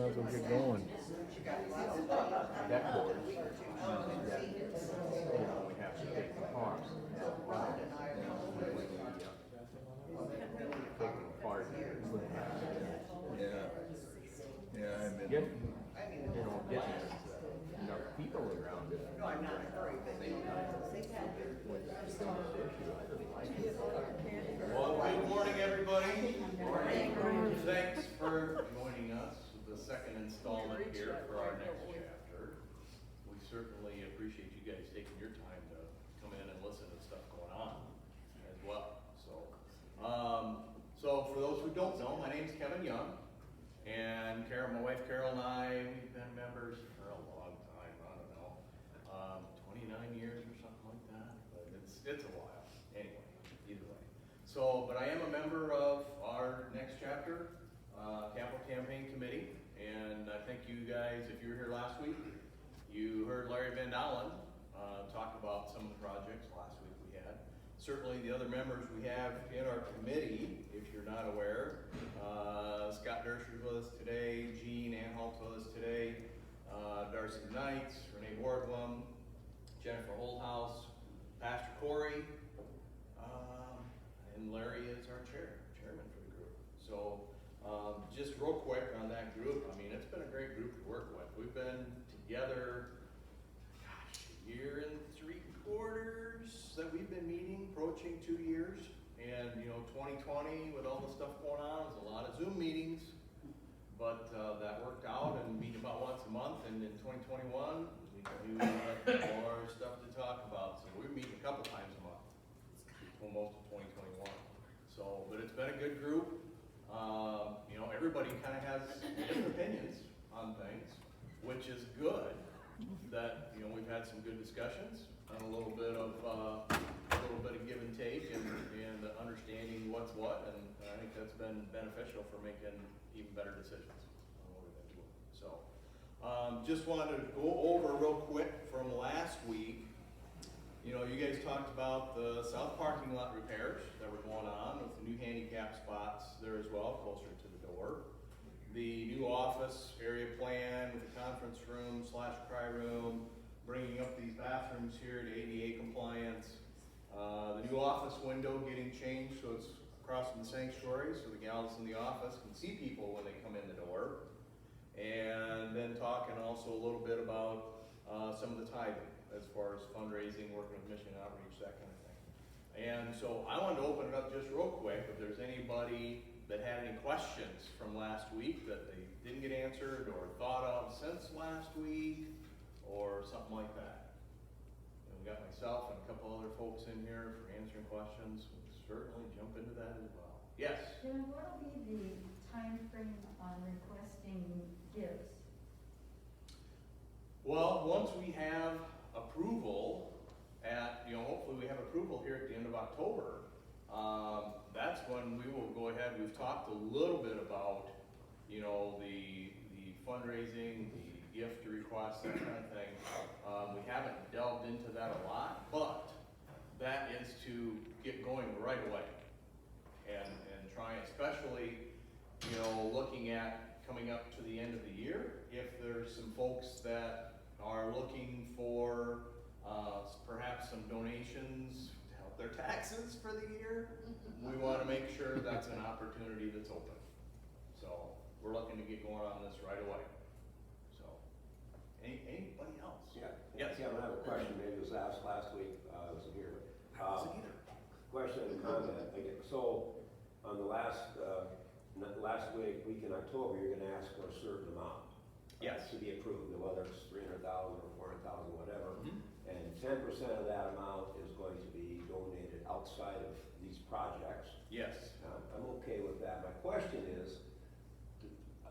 might as well get going. That board, we have to take the cost. Taking apart. Yeah. Yeah, I'm in. Getting, getting enough people around it. No, I'm not in a hurry, but Well, good morning, everybody. Morning. Thanks for joining us with the second installment here for our next chapter. We certainly appreciate you guys taking your time to come in and listen to stuff going on as well. So for those who don't know, my name's Kevin Young, and Carol, my wife Carol and I, we've been members for a long time. I don't know, 29 years or something like that, but it's a while. Anyway, either way. So, but I am a member of our next chapter, Capital Campaign Committee, and I think you guys, if you were here last week, you heard Larry Van Dalen talk about some of the projects last week we had. Certainly the other members we have in our committee, if you're not aware, Scott Dersher's with us today, Jean Anhalt's with us today, Darcy Knights, Renee Wardlum, Jennifer Holdhouse, Pastor Corey, and Larry is our chairman for the group. So just real quick on that group, I mean, it's been a great group to work with. We've been together, gosh, a year and 3/4 that we've been meeting, approaching 2 years. And 2020 with all the stuff going on, was a lot of Zoom meetings, but that worked out and meeting about once a month. And in 2021, we had more stuff to talk about. So we're meeting a couple times a month for most of 2021. So, but it's been a good group. Everybody kind of has different opinions on things, which is good. That we've had some good discussions and a little bit of give and take and understanding what's what, and I think that's been beneficial for making even better decisions on what we've been doing. So, just wanted to go over real quick from last week. You guys talked about the south parking lot repairs that were going on with the new handicap spots there as well, closer to the door. The new office area plan with the conference room / cry room, bringing up these bathrooms here to ADA compliance. The new office window getting changed so it's across from the sanctuary so the gals in the office can see people when they come in the door. And then talking also a little bit about some of the tithing as far as fundraising, working with mission outreach, that kind of thing. And so I wanted to open it up just real quick if there's anybody that had any questions from last week that they didn't get answered or thought of since last week or something like that. And we got myself and a couple other folks in here for answering questions. We'll certainly jump into that as well. Yes? Jim, what will be the time frame on requesting gifts? Well, once we have approval hopefully we have approval here at the end of October, that's when we will go ahead. We've talked a little bit about, the fundraising, the gift requests, that kind of thing. We haven't delved into that a lot, but that is to get going right away and try, especially, looking at coming up to the end of the year. If there's some folks that are looking for perhaps some donations to help their taxes for the year, we want to make sure that's an opportunity that's open. So we're looking to get going on this right away. So, anybody else? Yeah. Yes. Yeah, I have a question. Maybe it was asked last week. I wasn't here. I wasn't either. Question and comment. Okay, so on the last week in October, you're going to ask for a certain amount. Yes. To be approved, whether it's 300,000 or 400,000, whatever. Mm-hmm. And 10% of that amount is going to be donated outside of these projects. Yes. I'm okay with that. My question is,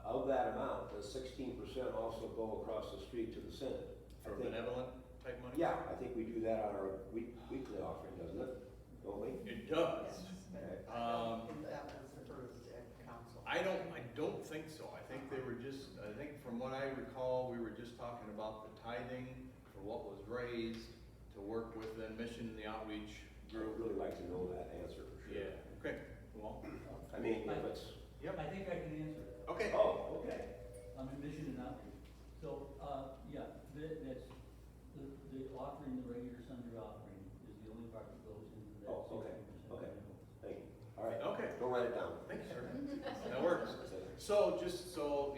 of that amount, does 16% also go across the street to the Synod? For benevolent type money? Yeah, I think we do that on our weekly offering, doesn't it? Don't we? It does. Okay. That was approved at council. I don't think so. I think from what I recall, we were just talking about the tithing for what was raised to work with the mission and the outreach I would really like to know that answer for sure. Yeah, okay, well, I mean, if it's, yep, I think I can answer that. okay. oh, okay. The So so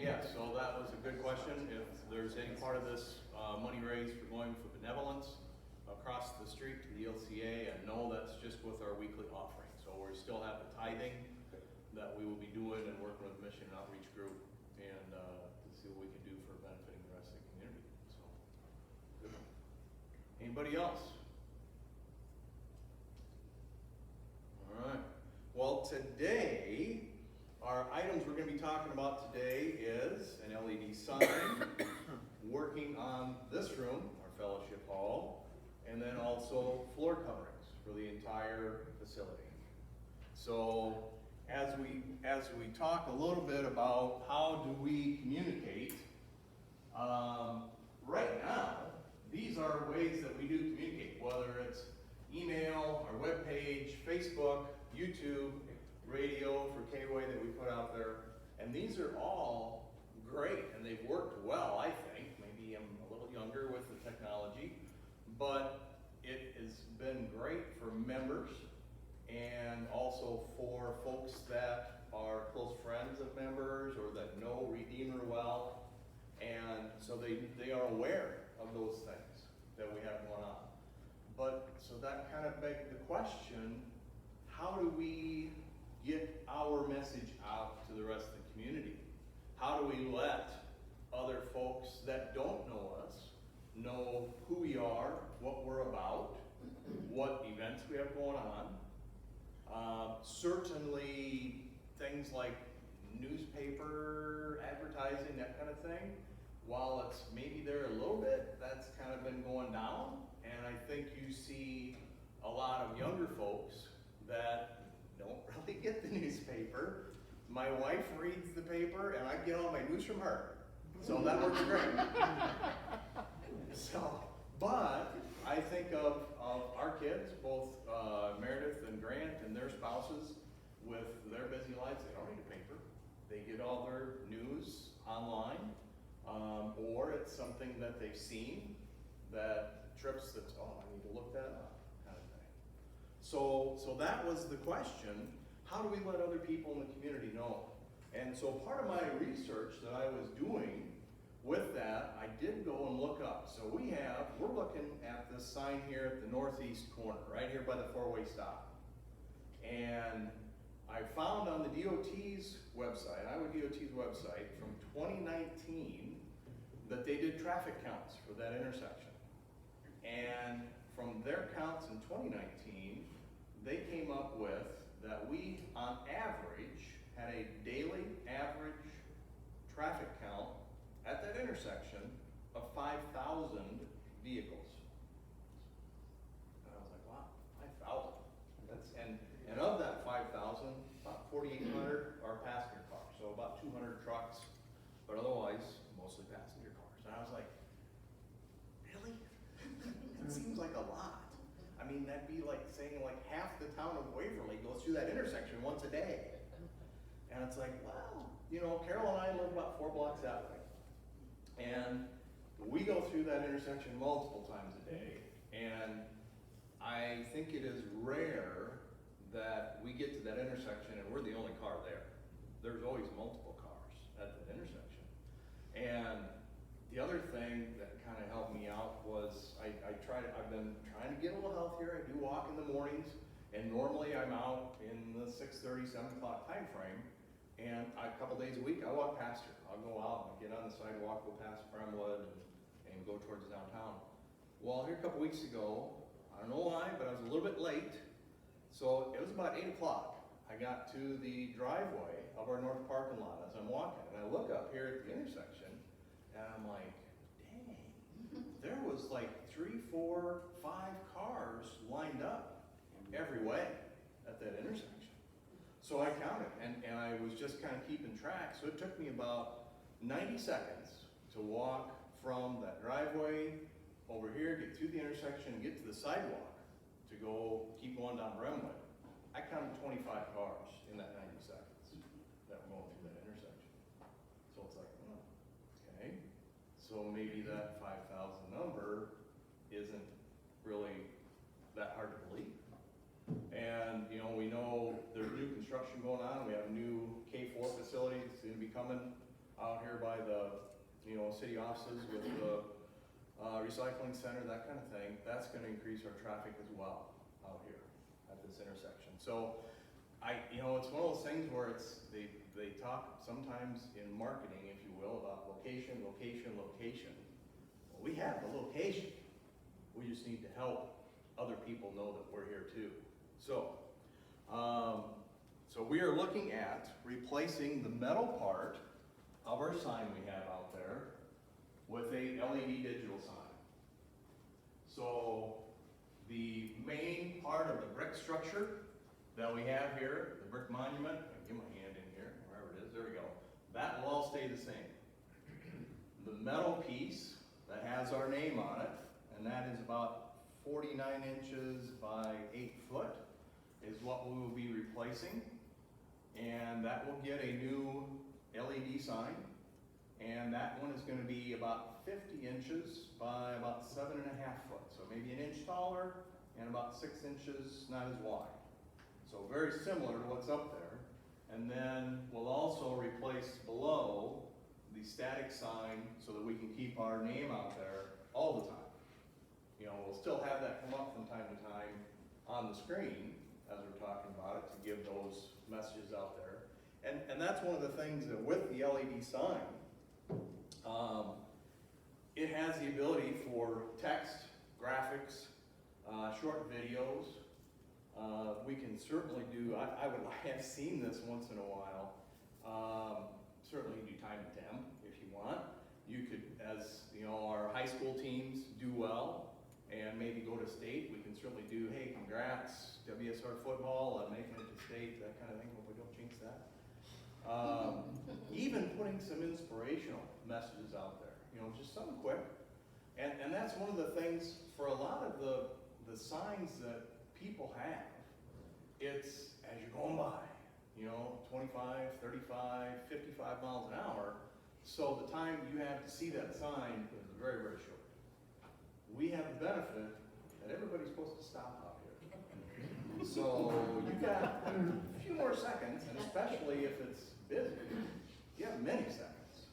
that was a good question. If there's any part of this money raised for going for benevolence across the street to the LCA, and no, that's just with our weekly offering. So we still have the tithing that we will be doing and working with Mission Outreach Group and to see what we can do for benefiting the rest of the community. So, good. Anybody else? All right. Well, today, our items we're going to be talking about today is an LED sign, working on this room, our fellowship hall, and then also floor coverings for the entire facility. So, as we talk a little bit about how do we communicate, right now, these are ways that we do communicate, whether it's email, our webpage, Facebook, YouTube, radio for K-Way that we put out there, and these are all great, and they've worked well, I think. Maybe I'm a little younger with the technology, but it has been great for members and also for folks that are close friends of members or that know Redeemer well, and so they are aware of those things that we have going on. But so that kind of begs the question, how do we get our message out to the rest of the community? How do we let other folks that don't know us know who we are, what we're about, what events we have going on? Certainly things like newspaper advertising, that kind of thing, while it's maybe there a little bit, that's kind of been going down. And I think you see a lot of younger folks that don't really get the newspaper. My wife reads the paper and I get all my news from her. So that works great. But I think of our kids, both Meredith and Grant and their spouses, with their busy lives, they don't read a paper. They get all their news online, or it's something that they've seen that trips that, oh, I need to look that up, kind of thing. So that was the question, how do we let other people in the community know? And so part of my research that I was doing with that, I did go and look up. So we're looking at this sign here at the northeast corner, right here by the four-way stop. And I found on the DOT's website, Iowa DOT's website, from 2019, that they did traffic counts for that intersection. And from their counts in 2019, they came up with that we, on average, had a daily average traffic count at that intersection of 5,000 vehicles. And I was like, wow, 5,000. And of that 5,000, about 4,800 are passenger cars, so about 200 trucks, but otherwise mostly passenger cars. And I was like, really? That seems like a lot. I mean, that'd be like saying like half the town of Waverly goes through that intersection once a day. And it's like, well, you know, Carol and I live about 4 blocks that way. And we go through that intersection multiple times a day. And I think it is rare that we get to that intersection and we're the only car there. There's always multiple cars at that intersection. And the other thing that kind of helped me out was I've been trying to get a little healthier. I do walk in the mornings, and normally I'm out in the 6:30, 7 o'clock time frame. And a couple days a week, I walk past her. I'll go out and get on the sidewalk, go past Bremwood, and go towards downtown. Well, here a couple weeks ago, I don't know why, but I was a little bit late. So it was about 8 o'clock. I got to the driveway of our north parking lot as I'm walking, and I look up here at the intersection, and I'm like, dang, there was like 3, 4, 5 cars lined up every way at that intersection. So I counted, and I was just kind of keeping track. So it took me about 90 seconds to walk from that driveway over here, get through the intersection, and get to the sidewalk to go keep going down Bremwood. I counted 25 cars in that 90 seconds that were going through that intersection. So it's like, oh, okay. So maybe that 5,000 number isn't really that hard to believe. And And, you know, we know there's new construction going on, we have a new K4 facility that's gonna be coming out here by the, you know, city offices with the recycling center, that kind of thing. That's gonna increase our traffic as well out here at this intersection. So, you know, it's one of those things where they talk sometimes in marketing, if you will, about location, location, location. Well, we have the location. We just need to help other people know that we're here too. So we are looking at replacing the metal part of our sign we have out there with a LED digital sign. So the main part of the brick structure that we have here, the brick monument, I can get my hand in here, wherever it is, there we go. That will all stay the same. The metal piece that has our name on it, and that is about 49 inches by 8 foot, is what we will be replacing. And that will get a new LED sign. And that one is going to be about 50 inches by about 7.5 foot. So maybe an inch taller and about 6 inches not as wide. So very similar to what's up there. And then we'll also replace below the static sign so that we can keep our name out there all the time. You know, we'll still have that come up from time to time on the screen as we're talking about it to give those messages out there. And that's one of the things that with the LED sign, it has the ability for text, graphics, short videos. We can certainly do, I would have seen this once in a while, certainly do time and temp if you want. You could, as you know, our high school teams do well and maybe go to state, we can certainly do, hey, congrats, WSR football on making it to state, that kind of thing, hope we don't jinx that. Even putting some inspirational messages out there, you know, just something quick. And that's one of the things for a lot of the signs that people have. It's as you're going by, you know, 25, 35, 55 miles an hour. So the time you have to see that sign is very, very short. We have the benefit that everybody's supposed to stop out here. So you got a few more seconds, and especially if it's busy, you have many seconds.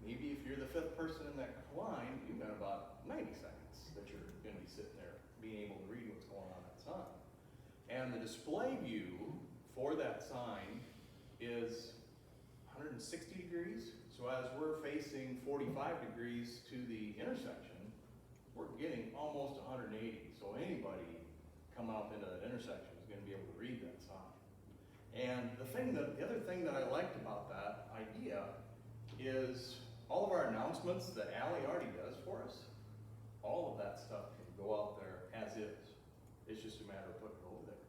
Maybe if you're the 5th person in that line, you've got about 90 seconds that you're going to be sitting there being able to read what's going on that sign. And the display view for that sign is 160 degrees. So as we're facing 45 degrees to the intersection, we're getting almost 180. So anybody come out into that intersection is going to be able to read that sign. And the other thing that I liked about that idea is all of our announcements that Allie already does for us, all of that stuff can go out there as is. It's just a matter of putting it over there.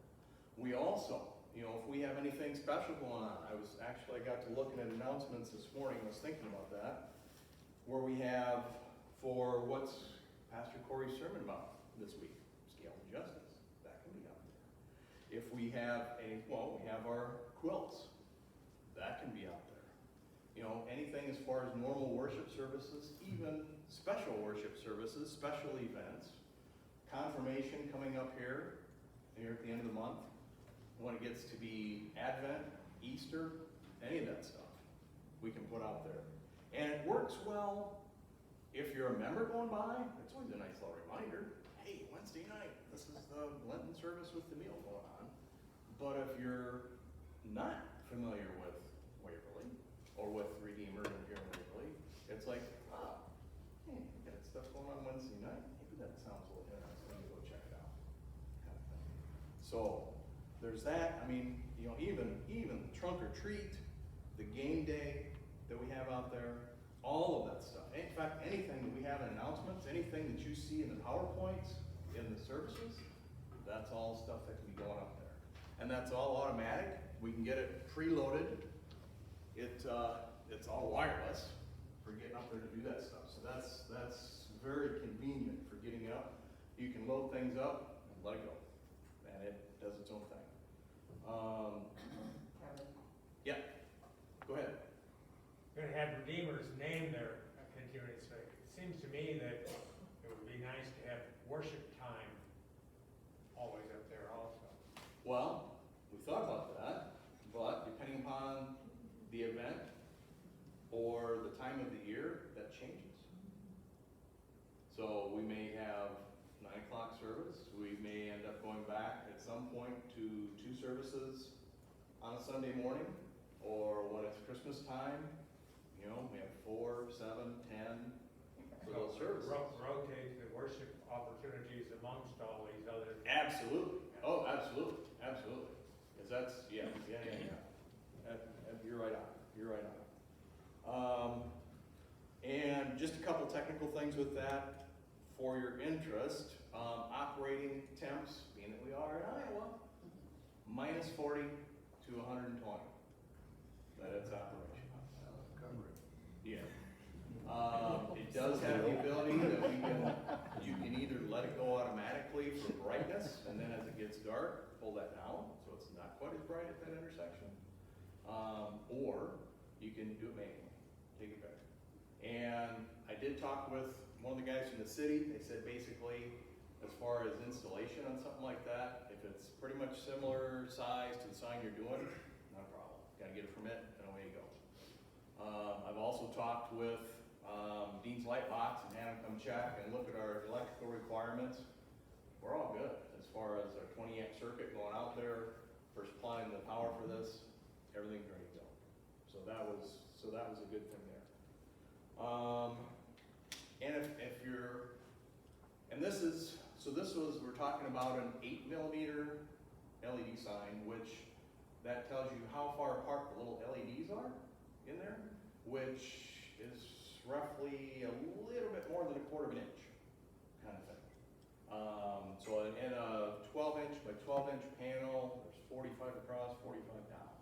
We also, you know, if we have anything special going on, I got to looking at announcements this morning, I was thinking about that, where we have for what's Pastor Corey's sermon about this week, Scale of Justice, that can be out there. If we have we have our quilts, that can be out there. You know, anything as far as normal worship services, even special worship services, special events, confirmation coming up here at the end of the month, when it gets to be Advent, Easter, any of that stuff, we can put out there. And it works well if you're a member going by. It's always a nice little reminder, hey, Wednesday night, this is the Lenten service with the meal going on. But if you're not familiar with Waverly, or with Redeemer here in Waverly, it's like, hey, you got stuff going on Wednesday night, maybe that sounds a little interesting, let me go check it out, kind of thing. So, there's that. I mean, you know, even trunk or treat, the game day that we have out there, all of that stuff. In fact, anything that we have in announcements, anything that you see in the PowerPoints, in the services, that's all stuff that can be going up there. And that's all automatic. We can get it preloaded. It's all wireless for getting up there to do that stuff. So that's very convenient for getting up. You can load things up and let it go. And it does its own thing. Kevin? Yeah, go ahead. Going to have Redeemer's name there continuing. So it seems to me that it would be nice to have worship time always up there also. Well, we thought about that, but depending upon the event or the time of the year, that changes. So we may have 9 o'clock service, we may end up going back at some point to 2 services on a Sunday morning, or when it's Christmas time, you know, we have 4, 7, 10 for those services. Rotate the worship opportunities amongst all these other. Absolutely, oh, absolutely, absolutely, because that's, yeah. You're right on, you're right on. And just a couple technical things with that, for your interest, operating temps, being that we are in Iowa, minus 40 to 120, that it's operational. Yeah. It does have the ability that you can either let it go automatically for brightness, and then as it gets dark, pull that down, so it's not quite as bright at that intersection. Or you can do it manually, take it back. And I did talk with one of the guys from the city. They said basically, as far as installation on something like that, if it's pretty much similar size to the sign you're doing, not a problem. Gotta get a permit and away you go. I've also talked with Dean's Lightbox and had them come check and look at our electrical requirements. We're all good as far as our 20 amp circuit going out there for supplying the power for this. Everything's ready to go. So that was a good thing there. And if you're, and this was, we're talking about an 8mm LED sign, which that tells you how far apart the little LEDs are in there, which is roughly a little bit more than 1/4 inch kind of thing. So in a 12-inch by 12-inch panel, there's 45 across, 45 down.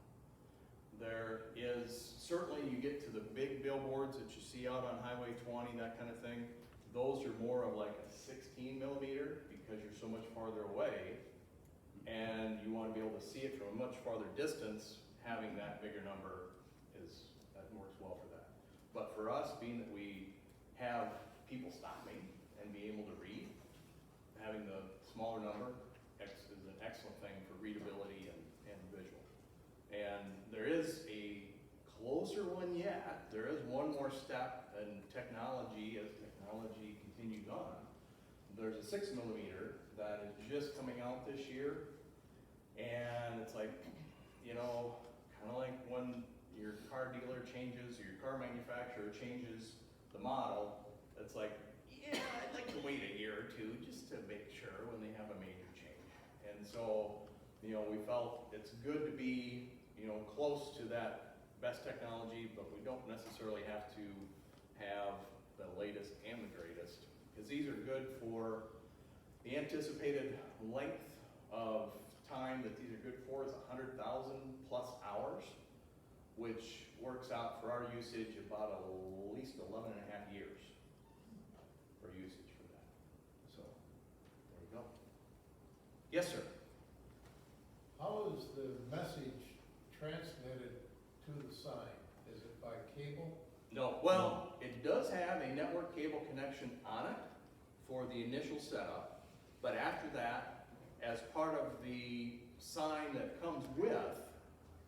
There is, certainly you get to the big billboards that you see out on Highway 20, that kind of thing. Those are more of like a 16mm because you're so much farther away and you want to be able to see it from a much farther distance. Having that bigger number that works well for that. But for us, being that we have people stopping and be able to read, having the smaller number is an excellent thing for readability and visual. And there is a closer one yet. There is one more step in technology as technology continues on. There's a 6mm that is just coming out this year. And it's like, you know, kind of like when your car dealer changes or your car manufacturer changes the model, it's like, yeah, I'd like to wait a year or two just to make sure when they have a major change. And so, you know, we felt it's good to be, you know, close to that best technology, but we don't necessarily have to have the latest and the greatest, because these are good for the anticipated length of time that these are good for is 100,000 plus hours, which works out for our usage about at least 11.5 years for usage for that. So, there you go. Yes, sir. How is the message transmitted to the sign? Is it by cable? No, well, it does have a network cable connection on it for the initial setup, but after that, as part of the sign that comes with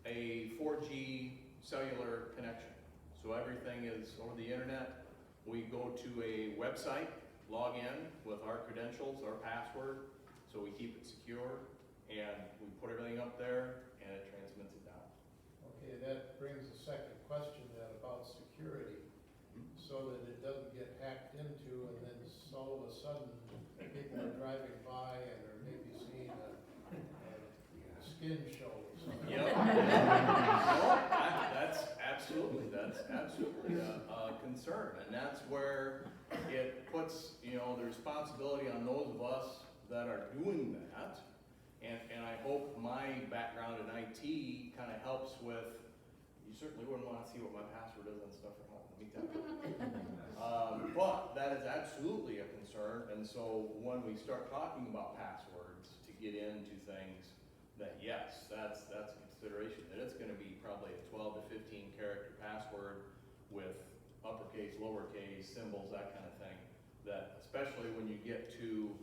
a 4G cellular connection. So everything is over the internet. We go to a website, log in with our credentials, our password, so we keep it secure, and we put everything up there, and it transmits it down. Okay, that brings a second question then about security, so that it doesn't get hacked into and then all of a sudden people are driving by and are maybe seeing a skin show or something. Yep. No, that's absolutely a concern, and that's where it puts, you know, the responsibility on those of us that are doing that. And I hope my background in IT kind of helps with, you certainly wouldn't want to see what my password is and stuff at home, let me tell you. But that is absolutely a concern, and so when we start talking about passwords to get into things, that yes, that's a consideration, that it's going to be probably a 12 to 15 character password with uppercase, lowercase, symbols, that kind of thing, that especially when you get to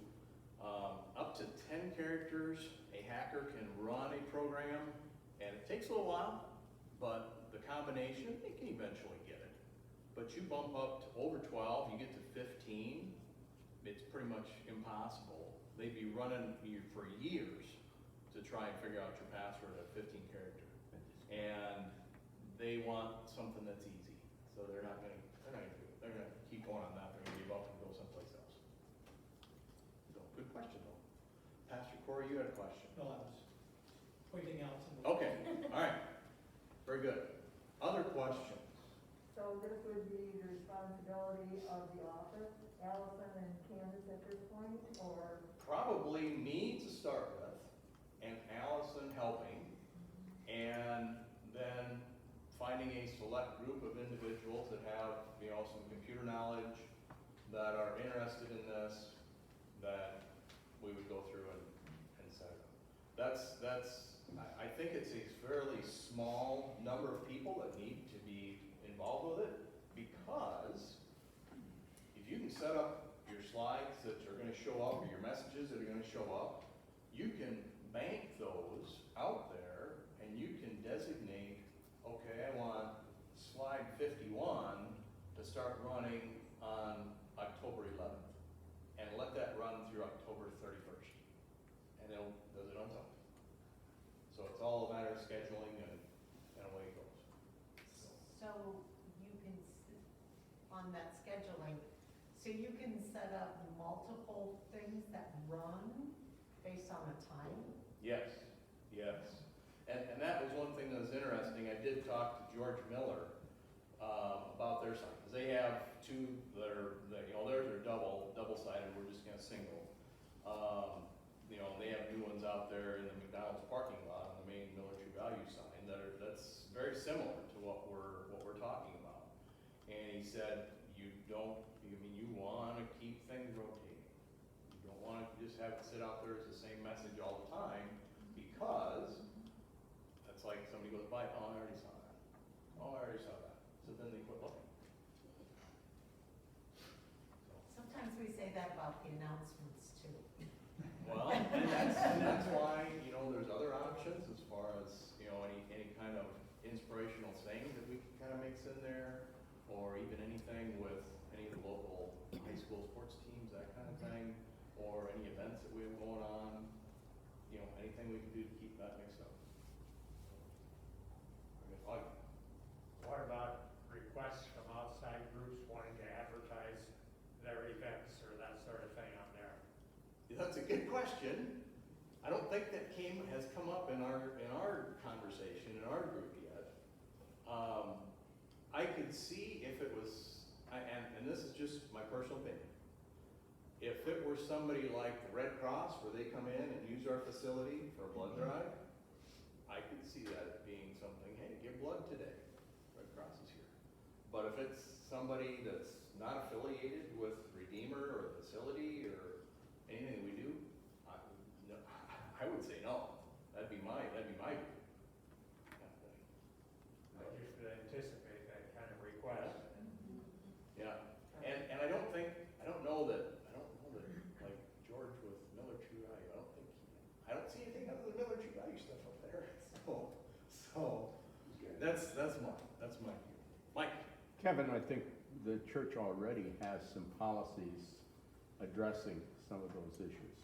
Up to 10 characters, a hacker can run a program, and it takes a little while, but the combination, they can eventually get it. But you bump up to over 12, you get to 15, it's pretty much impossible. They'd be running you for years to try and figure out your password at 15 character. And they want something that's easy, so they're not gonna do it. They're gonna keep going on that, they're gonna give up and go someplace else. So, good question though. Pastor Corey, you had a question? No, I was pointing out some. Okay, all right, very good. Other questions? So this would be the responsibility of the office, Allison and Candace at this point, or? Probably me to start with, and Allison helping, and then finding a select group of individuals that have, some computer knowledge, that are interested in this, that we would go through and set it up. I think it's a fairly small number of people that need to be involved with it, because if you can set up your slides that are gonna show up, or your messages that are gonna show up, you can bank those out there, and you can designate, okay, I want slide 51 to start running on October 11th, and let that run through October 31st, and it'll does it on its own. So it's all a matter of scheduling and away it goes. So you can, on that scheduling, so you can set up multiple things that run based on a time? Yes, yes. And that was one thing that was interesting. I did talk to George Miller about their site, because they have two that are, theirs are double-sided, we're just gonna single. They have new ones out there in the McDonald's parking lot on the main military value sign that's very similar to what we're talking about. And he said, you wanna keep things rotating. You don't wanna just have it sit out there as the same message all the time, because that's like somebody goes by, oh, I already saw that. Oh, I already saw that. So then they quit looking. Sometimes we say that about the announcements too. Well, and that's why, there's other options as far as, any kind of inspirational saying that we can kind of mix in there, or even anything with any of the local high school sports teams, that kind of thing, or any events that we have going on, anything we can do to keep that mixed up. What about requests from outside groups wanting to advertise their events or that sort of thing on there? That's a good question. I don't think that has come up in our conversation, in our group yet. I could see if it was, and this is just my personal opinion, if it were somebody like the Red Cross, where they come in and use our facility for a blood drive, I could see that being something, hey, give blood today, Red Cross is here. But if it's somebody that's not affiliated with Redeemer or the facility or anything we do, I would say no. That'd be my view. I just would anticipate that kind of request. Yeah, and I don't know that like George with Miller True Value, I don't see anything other than Miller True Value stuff up there. So that's my view. Mike? Kevin, I think the church already has some policies addressing some of those issues.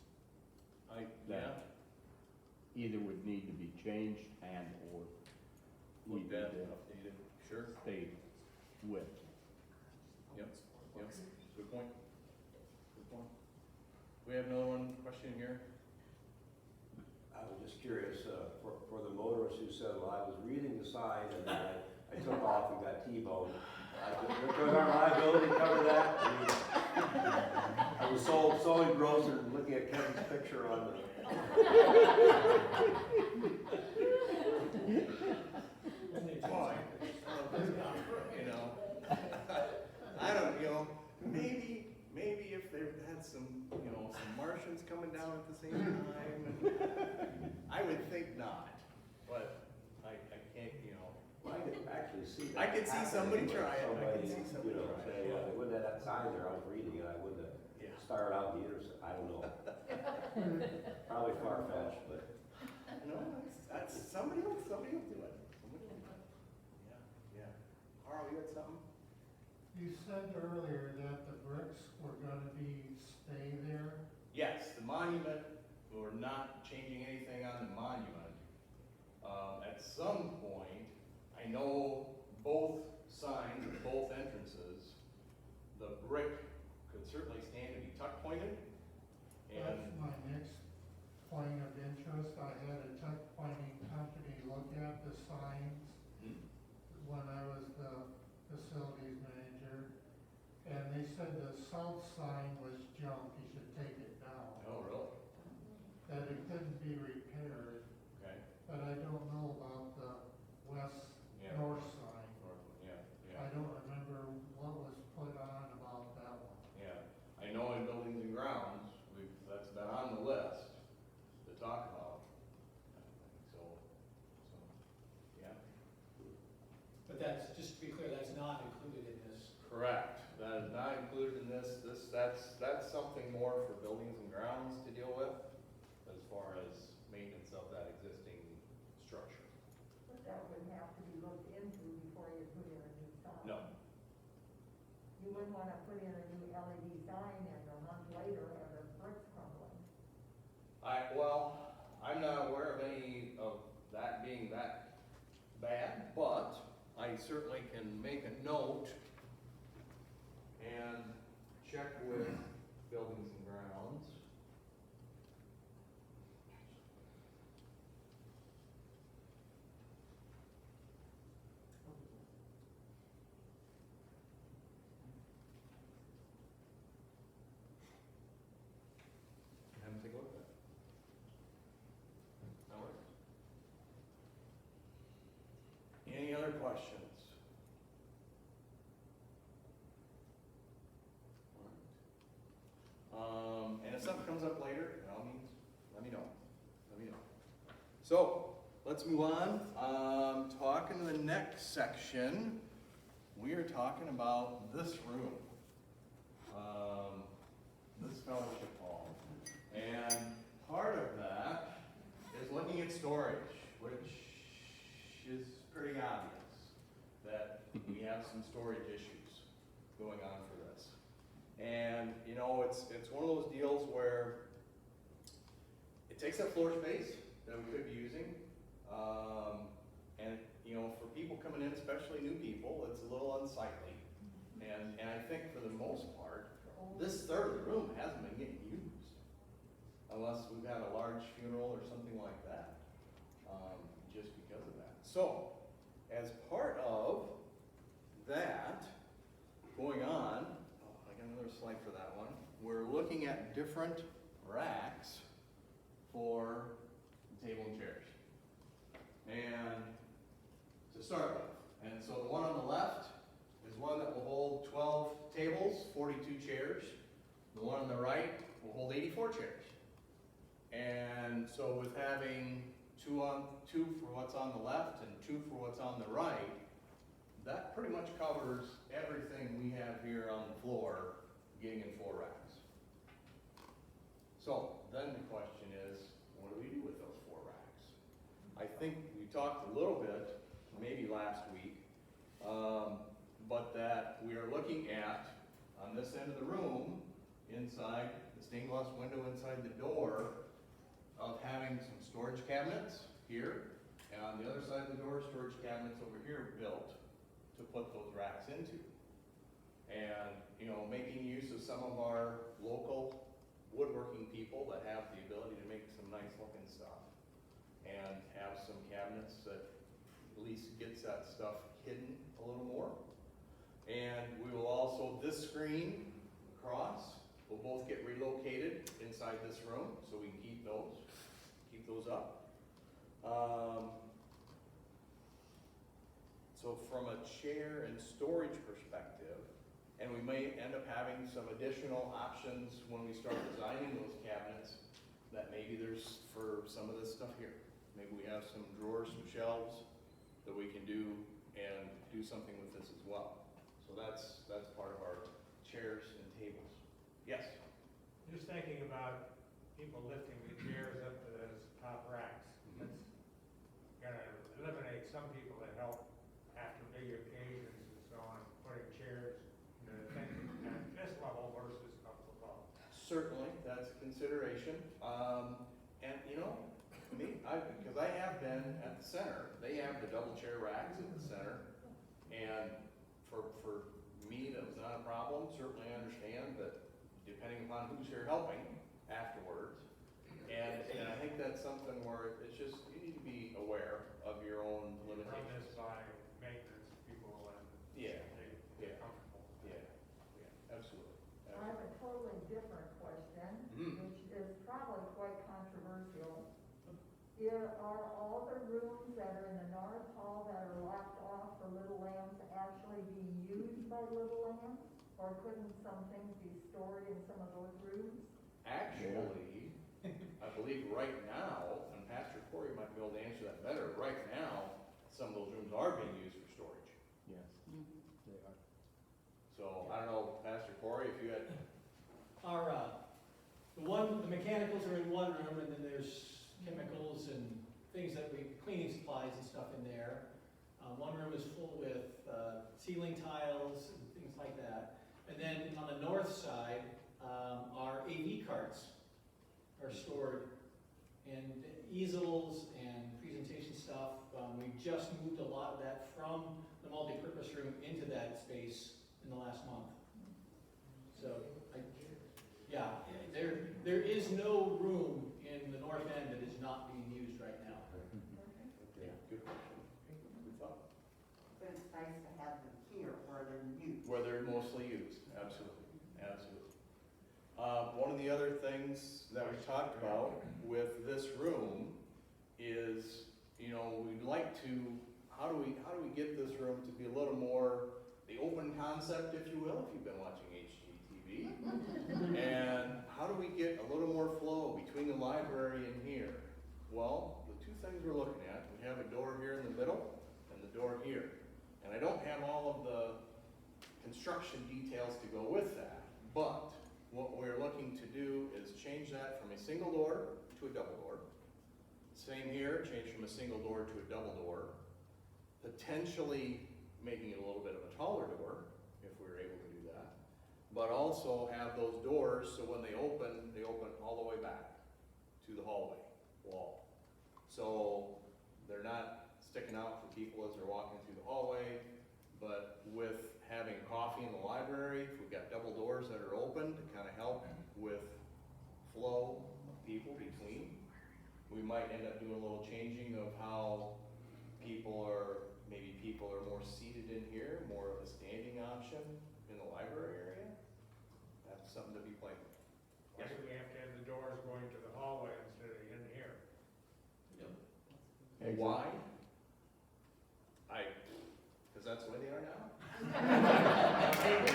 Yeah. Either would need to be changed or Looked need at, to updated, sure. stay with. Yep. Good point. We have another question here. I was just curious, for the motorist who said, well, I was reading the sign and then I took off and got T-boned. Does our liability cover that? I was so engrossed in looking at Kevin's picture on the. Boy, I don't, maybe if they've had some Martians coming down at the same time, I would think not, but I can't, I could actually see that. I could see somebody happening try it. with I could see somebody say, try it. they wouldn't have that sign there, I was reading it, I wouldn't have Yeah. started out the intersection, I don't know. Probably far-fetched, but. No, that's, somebody will do it. Somebody will do it. Yeah, yeah. Carl, you had something? You said earlier that the bricks were gonna stay there. Yes, the monument, we're not changing anything on the monument. At some point, I know both signs of both entrances, the brick could certainly stand to be tuck pointed. That's And, my next point of interest. I had a tuck pointing company look at the signs when I was the facilities manager, and they said the south sign was junk, you should take it down. oh, really? That it couldn't be repaired, Okay. but I don't know about the west, Yeah. north sign. Yeah, I don't remember what was put on about that one. yeah. I know in buildings and grounds, that's been on the list to talk about. So, yeah. But that's, just to be clear, that's not included in this. Correct. That is not included in this. That's something more for buildings and grounds to deal with as far as maintenance of that existing structure. But that would have to be looked into before you put in a new sign. No. You wouldn't wanna put in a new LED sign and a month later have the bricks crumbling. Well, I'm not aware of any of that being that bad, but I certainly can make a note and check with buildings and grounds. Have them take a look at that. That works. Any other questions? And if something comes up later, by all means, let me know. Let me know. So, let's move on. Talking to the next section, we are talking about this room. This fellowship hall. And part of that is looking at storage, which is pretty obvious that we have some storage issues going on for this. And, you know, it's one of those deals where it takes up floor space that we could be using. And, you know, for people coming in, especially new people, it's a little unsightly. And I think for the most part, this third of the room hasn't been getting used. Unless we've had a large funeral or something like that, just because of that. So, as part of that going on, I got another slide for that one. We're looking at different racks for the table and chairs. And to start with, and so the one on the left is one that will hold 12 tables, 42 chairs. The one on the right will hold 84 chairs. And so with having two for what's on the left and 2 for what's on the right, that pretty much covers everything we have here on the floor, getting in 4 racks. So then the question is, what do we do with those 4 racks? I think we talked a little bit, maybe last week, but that we are looking at, on this end of the room, inside the stained glass window inside the door, of having some storage cabinets here, and on the other side of the door, storage cabinets over here built to put those racks into. And, you know, making use of some of our local woodworking people that have the ability to make some nice looking stuff. And have some cabinets that at least gets that stuff hidden a little more. And we will also, this screen across will both get relocated inside this room, so we can keep those up. So from a chair and storage perspective, and we may end up having some additional options when we start designing those cabinets, that maybe there's for some of this stuff here. Maybe we have some drawers, some shelves that we can do and do something with this as well. So that's part of our chairs and tables. Yes? Just thinking about people lifting the chairs up to those top racks. That's gonna eliminate some people that help after big occasions and so on, putting chairs to things at this level versus up above. Certainly, that's a consideration. And you know, because I have been at the center, they have the double chair racks at the center. And for me, that was not a problem. Certainly I understand that depending upon who's here helping afterwards. And I think that's something where it's just, you need to be aware of your own Run this limitations. by maintenance people and Yeah, they yeah. get comfortable. Yeah, absolutely. I have a totally different question, which is probably quite controversial. Are all the rooms that are in the North Hall that are locked off for Little Lambs actually being used by Little Lambs? Or couldn't some things be stored in some of those rooms? Actually, I believe right now, and Pastor Corey might be able to answer that better, right now, some of those rooms are being used for storage. Yes, they are. So, I don't know, Pastor Corey, if you had, The mechanicals are in one room, and then there's chemicals and things cleaning supplies and stuff in there. One room is full with ceiling tiles and things like that. And then on the north side, our AV carts are stored, and easels and presentation stuff. We just moved a lot of that from the multi-purpose room into that space in the last month. So, there is no room in the north end that is not being used right now. yeah, good question. Good thought. But it's nice to have them here where they're used. Where they're mostly used, absolutely, absolutely. One of the other things that we talked about with this room is, you know, we'd like to, how do we get this room to be a little more the open concept, if you will, if you've been watching HGTV. And how do we get a little more flow between the library and here? Well, the two things we're looking at, we have a door here in the middle and the door here. And I don't have all of the construction details to go with that, but what we're looking to do is change that from a single door to a double door. Same here, change from a single door to a double door. Potentially making it a little bit of a taller door, if we were able to do that. But also have those doors, so when they open all the way back to the hallway wall. So they're not sticking out for people as they're walking through the hallway, but with having coffee in the library, if we've got double doors that are open to kind of help with flow of people between, we might end up doing a little changing of how maybe people are more seated in here, more of a standing option in the library area. That's something to be playing with. Why do we have to have the doors going to the hallway instead of in here? Exit. Why? Because that's the way they are now?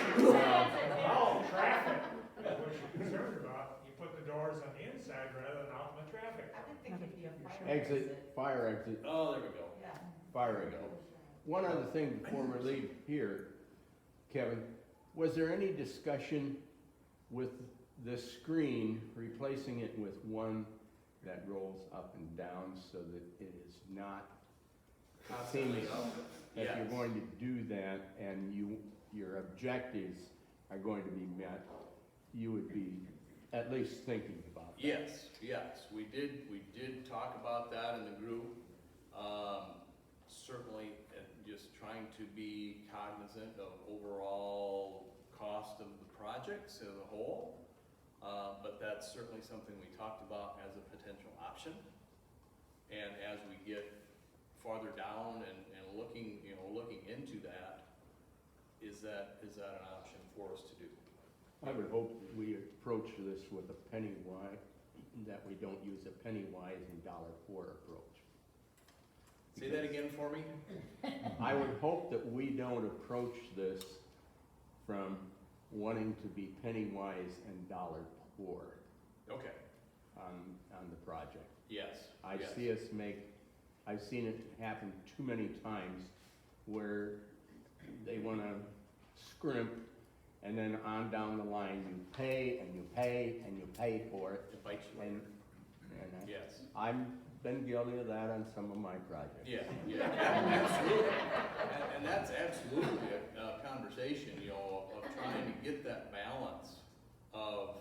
Oh, traffic, that's what you're concerned about. You put the doors on the inside rather than out in the traffic. I would think it'd be a fire Exit, fire exit, Oh, there we go. Yeah. fire exit. One other thing before we leave here, Kevin, was there any discussion with the screen, replacing it with one that rolls up and down so that it is not Constantly seamless? up. If Yes. you're going to do that and your objectives are going to be met, you would be at least thinking about that. Yes, we did talk about that in the group. Certainly, just trying to be cognizant of overall cost of the projects as a whole. But that's certainly something we talked about as a potential option. And as we get farther down and looking into that, is that an option for us to do? I would hope that we approach this with a penny wise, that we don't use a penny wise and dollar poor approach. Say that again for me? I would hope that we don't approach this from wanting to be penny wise and dollar poor Okay, on the project. yes. I yes. see us I've seen it happen too many times where they wanna scrimp and then on down the line, you pay and you pay and you pay for it. It bites you And, later. and Yes. I've been guilty of that on some of my projects. Yeah, absolutely. And that's absolutely a conversation, you know, of trying to get that balance of,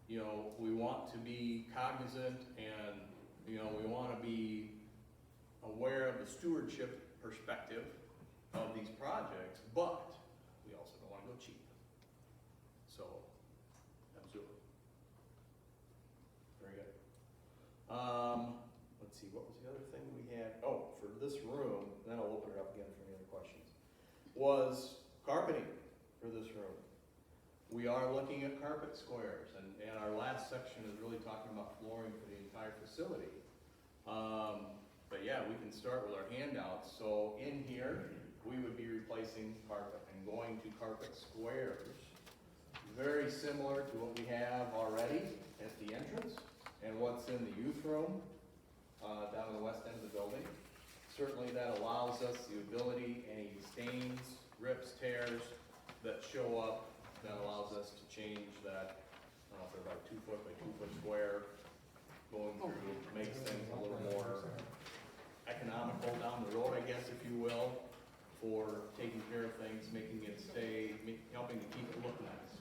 you know, we want to be cognizant and, you know, we want to be aware of the stewardship perspective of these projects, but we also don't want to go cheap. So, absolutely. Very good. Let's see, what was the other thing we had? Oh, for this room, then I'll open it up again for any other questions, was carpeting for this room. We are looking at carpet squares, and our last section is really talking about flooring for the entire facility. But yeah, we can start with our handouts. So in here, we would be replacing carpet and going to carpet squares. Very similar to what we have already at the entrance and what's in the youth room down in the west end of the building. Certainly that allows us the ability, any stains, rips, tears that show up, that allows us to change that, I don't know if they're about 2 foot by 2 foot square, going through, makes things a little more economical down the road, I guess, if you will, for taking care of things, making it stay, helping to keep it look nice,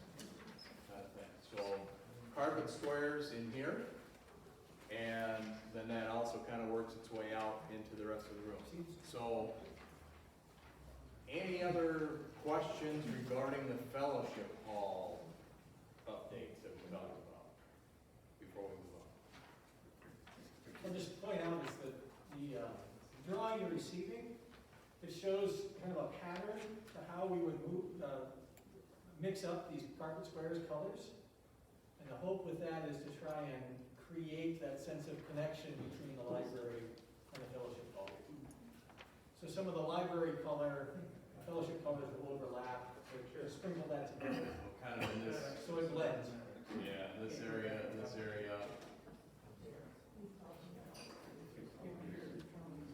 kind of thing. So carpet squares in here, and then that also kind of works its way out into the rest of the room. So, any other questions regarding the fellowship hall updates that we talked about before we move on? I'll just point out is that the drawing you're receiving, it shows kind of a pattern to how we would mix up these carpet squares colors. And the hope with that is to try and create that sense of connection between the library and the fellowship hall. So some of the library color, fellowship colors will overlap, to sprinkle that together. Kind of in this, So it blends. yeah, this area,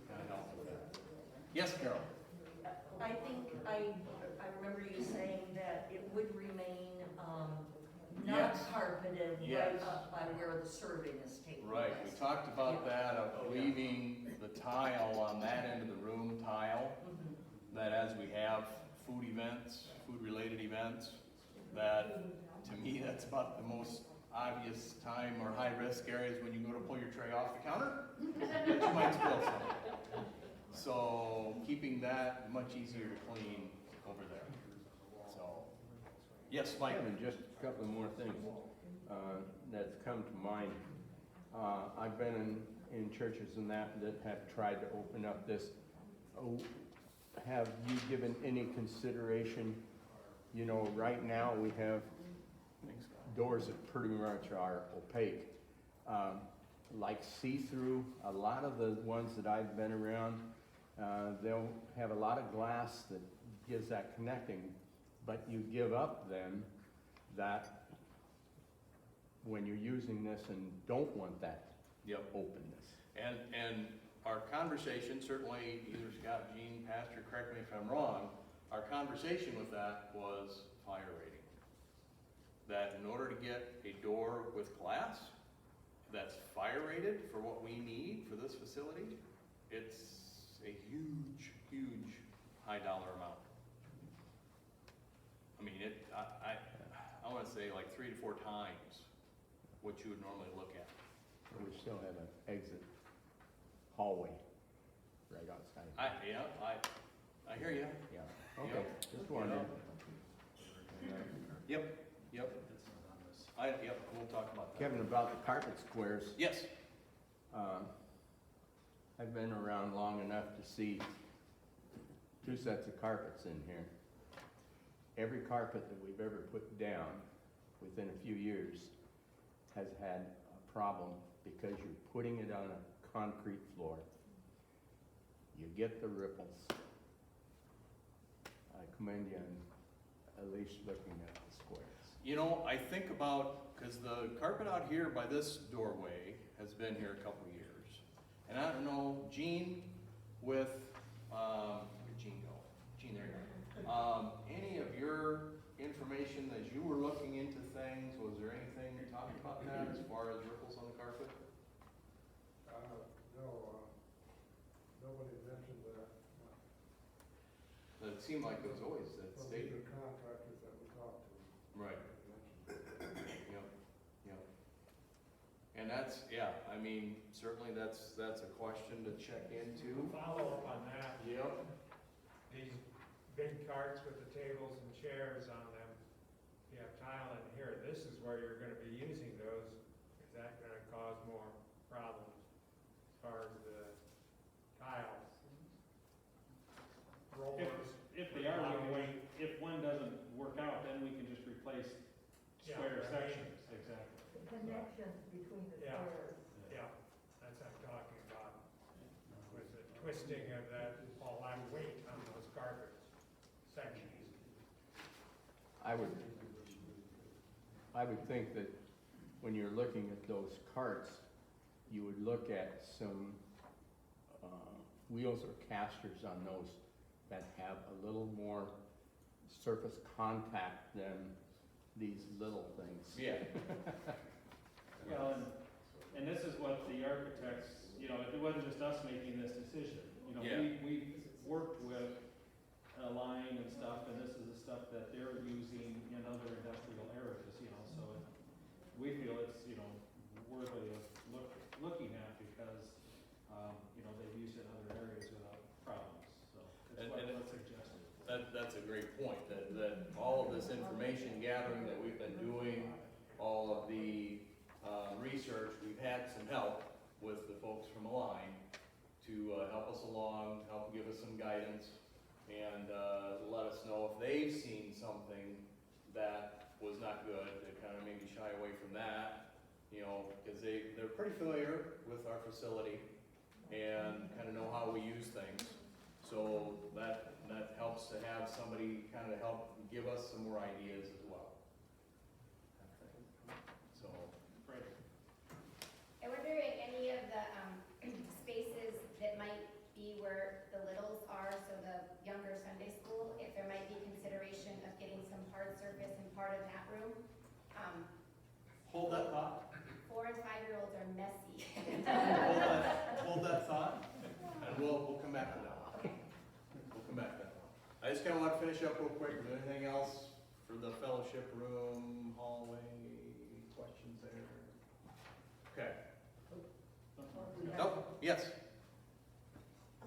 kind of helps with that. Yes, Carol? I think I remember you saying that it would remain, not Yes. carpeted right Yes. up by where the serving is taking place. Right, we talked about that, of leaving the tile on that end of the room tile, Mhm. that as we have food events, food-related events, that, to me, that's about the most obvious time or high-risk areas when you go to pull your tray off the counter, that you might spill something. So, keeping that much easier to clean over there. So, yes, Mike? Kevin, just a couple more things that's come to mind. I've been in churches and that have tried to open up this. Oh, have you given any consideration, you know, right now we have doors that pretty much are opaque. Like see-through, a lot of the ones that I've been around, they'll have a lot of glass that gives that connecting, but you give up then that when you're using this and don't want that Yep. openness. And our conversation, certainly either Scott, Gene, Pastor, correct me if I'm wrong, our conversation with that was fire rating. That in order to get a door with glass that's fire rated for what we need for this facility, it's a huge, huge high dollar amount. I mean, I wanna say like 3 to 4 times what you would normally look at. And we still have an exit hallway right outside. I hear you. Yeah, okay, just wondering. Yep. We'll talk about that. Kevin, about the carpet squares, Yes, I've been around long enough to see 2 sets of carpets in here. Every carpet that we've ever put down within a few years has had a problem because you're putting it on a concrete floor. You get the ripples. I commend you on at least looking at the squares. you know, I think about, cause the carpet out here by this doorway has been here a couple years. And I don't know, Gene with, where'd Gene go? Gene, there you go. Any of your information as you were looking into things? Was there anything you're talking about that as far as ripples on the carpet? No, nobody mentioned that. It seemed like it was always that From statement. either contractors that we talked to. Right. mentioned Yep, yep. And that's, yeah, I mean, certainly that's a question to check into. Follow up on that, Yep. these big carts with the tables and chairs on them, you have tile in here, this is where you're gonna be using those, is that gonna cause more problems as far as the tiles? Rollers. If they are, if one doesn't work out, then we can just replace Yeah, square I mean- sections, exactly. The connections between the Yeah. squares. Yeah, that's what I'm talking about, with the twisting of that, all that weight on those carpets sections. I would think that when you're looking at those carts, you would look at some wheels or casters on those that have a little more surface contact than these little things. Yeah. Well, and this is what the architects, you know, it wasn't just us making this decision. You know, Yeah. we worked with a line and stuff, and this is the stuff that they're using in other industrial areas, you know, so we feel it's, you know, worthy of looking at because, you know, they've used it in other areas without problems, so that's what And- what's suggested. That's a great point, that all of this information gathering that we've been doing, all of the research, we've had some help with the folks from Align to help us along, help give us some guidance, and let us know if they've seen something that was not good, to kind of maybe shy away from that, you know, because they're pretty familiar with our facility and kind of know how we use things. So that helps to have somebody kind of help give us some more ideas as well. So, Right. And were there any of the spaces that might be where the littles are, so the younger Sunday school, if there might be consideration of getting some hard surface in part of that room? hold that thought, 4 and 5-year-olds are messy. hold that thought, and we'll come back to that. We'll come back to that. I just kind of want to finish up real quick. Is there anything else for the fellowship room, hallway, questions there? Okay. Oh, yes.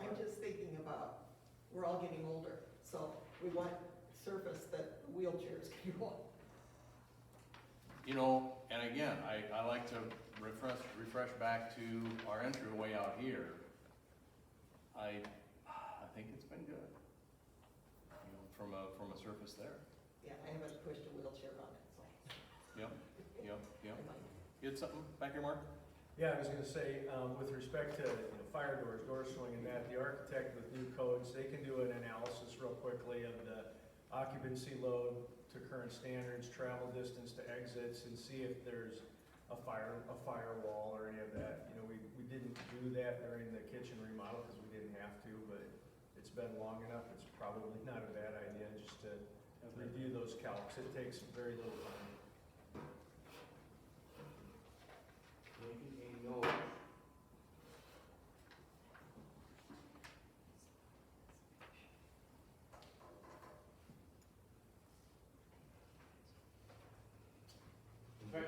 I'm just thinking about, we're all getting older, so we want surface that wheelchairs can go on. You know, and again, I like to refresh back to our entryway out here. I think it's been good, you know, from a surface there. Yeah, I haven't pushed a wheelchair on it, so. Yep. You had something back here, Mark? Yeah, I was gonna say, with respect to, you know, fire doors, door swing and that, the architect with new codes, they can do an analysis real quickly of the occupancy load to current standards, travel distance to exits, and see if there's a firewall or any of that. You know, we didn't do that during the kitchen remodel because we didn't have to, but it's been long enough, it's probably not a bad idea just to review those calcs. It takes very little time. Any no? Okay.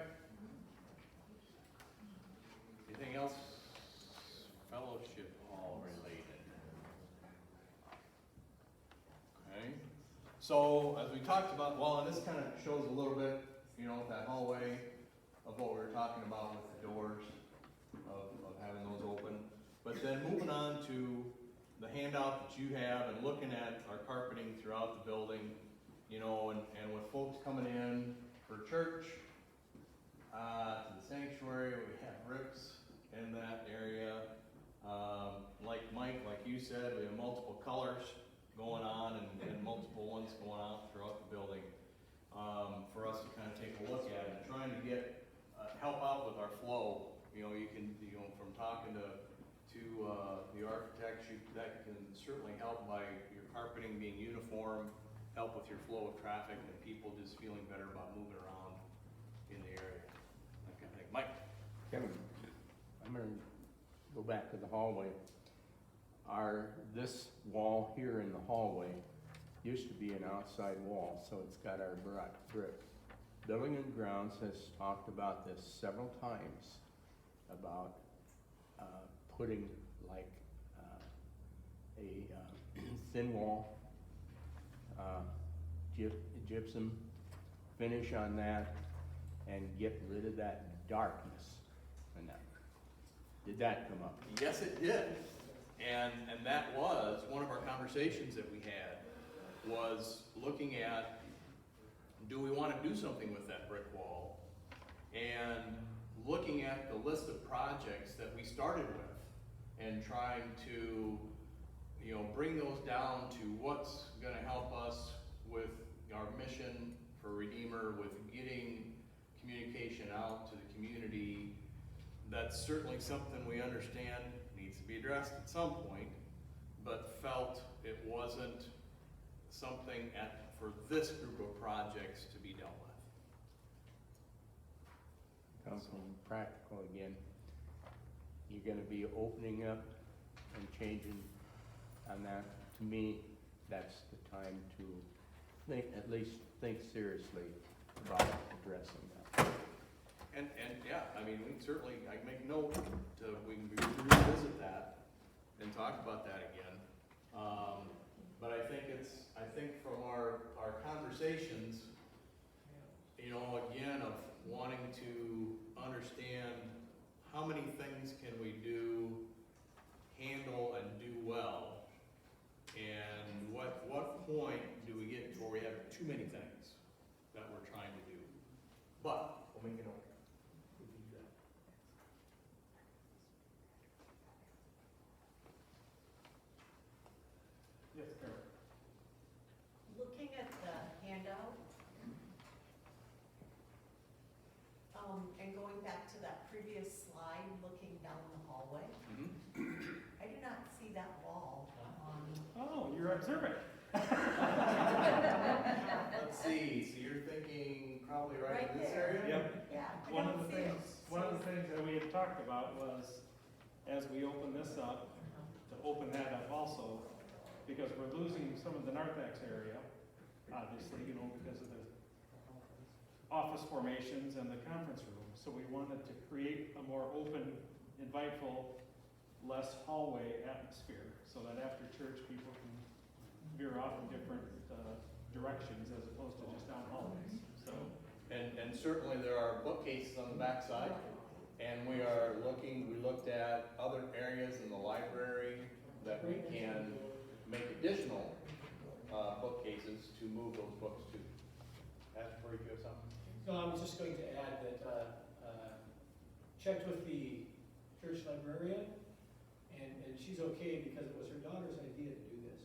Anything else fellowship hall related? Okay, so as we talked about, well, and this kind of shows a little bit, you know, that hallway of what we were talking about with the doors, of having those open. But then moving on to the handout that you have and looking at our carpeting throughout the building, you know, and with folks coming in for church, to the sanctuary, we have rips in that area. Like Mike, like you said, we have multiple colors going on and multiple ones going out throughout the building. For us to kind of take a look at it and trying to get, help out with our flow. You know, you can, you know, from talking to the architects, that can certainly help by your carpeting being uniform, help with your flow of traffic and people just feeling better about moving around in the area. That kind of thing. Mike? Kevin, I'm gonna go back to the hallway. This wall here in the hallway used to be an outside wall, so it's got our brick. Building and Grounds has talked about this several times, about putting like a thin wall, gypsum finish on that, and get rid of that darkness. And that, did that come up? Yes, it did. And that was one of our conversations that we had, was looking at, do we want to do something with that brick wall? And looking at the list of projects that we started with and trying to, you know, bring those down to what's going to help us with our mission for Redeemer, with getting communication out to the community. That's certainly something we understand needs to be addressed at some point, but felt it wasn't something for this group of projects to be dealt with. Come from practical again. You're gonna be opening up and changing on that. To me, that's the time to think, at least think seriously about addressing that. And yeah, I mean, we certainly, I make note we can revisit that and talk about that again. But I think from our conversations, you know, again, of wanting to understand how many things can we do, handle, and do well, and what point do we get to where we have too many things that we're trying to do. But we'll make it okay. Yes, Carol. Looking at the handout, and going back to that previous slide, looking down the hallway, I do not see that wall on. Oh, you're observant. Let's see, so you're thinking probably right in this there. area? Yep. Yeah, I One don't of the see it. things that we had talked about was, as we open this up, to open that up also, because we're losing some of the narthex area, obviously, you know, because of the office formations and the conference room. So we wanted to create a more open, inviteful, less hallway atmosphere, so that after church, people can veer off in different directions as opposed to just down hallways. So, And certainly there are bookcases on the backside, and we looked at other areas in the library that we can make additional bookcases to move those books to. Pastor Corey, do you have something? No, I was just going to add that, checked with the church librarian, and she's okay because it was her daughter's idea to do this.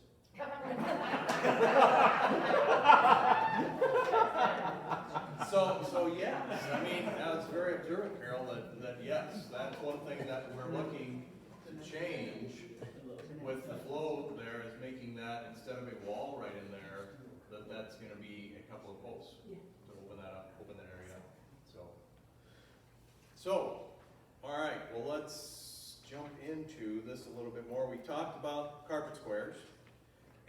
So yes, I mean, that's very observant, Carol, that yes, that's one thing that we're looking to change with the flow there, is making that, instead of a wall right in there, that's gonna be a couple of posts to open that up, open that area up, So, all right, well, let's jump into this a little bit more. We talked about carpet squares,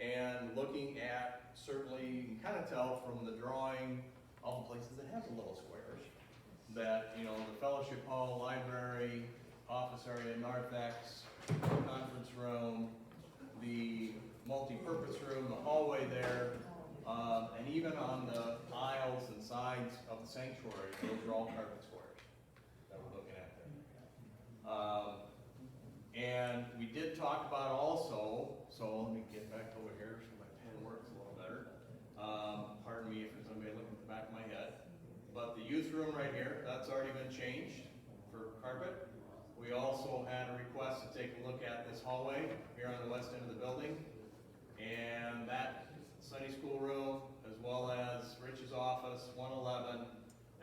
and looking at, certainly, you can kind of tell from the drawing, all the places that have the little squares, that, you know, the fellowship hall, library, office area, narthex, conference room, the multi-purpose room, the hallway there, and even on the aisles and sides of the sanctuary, those are all carpet squares that we're looking at there. And we did talk about also, so let me get back over here so my pen works a little better. Pardon me if there's somebody looking at the back of my head. But the youth room right here, that's already been changed for carpet. We also had a request to take a look at this hallway here on the west end of the building. And that Sunday school room, as well as Rich's office, 111,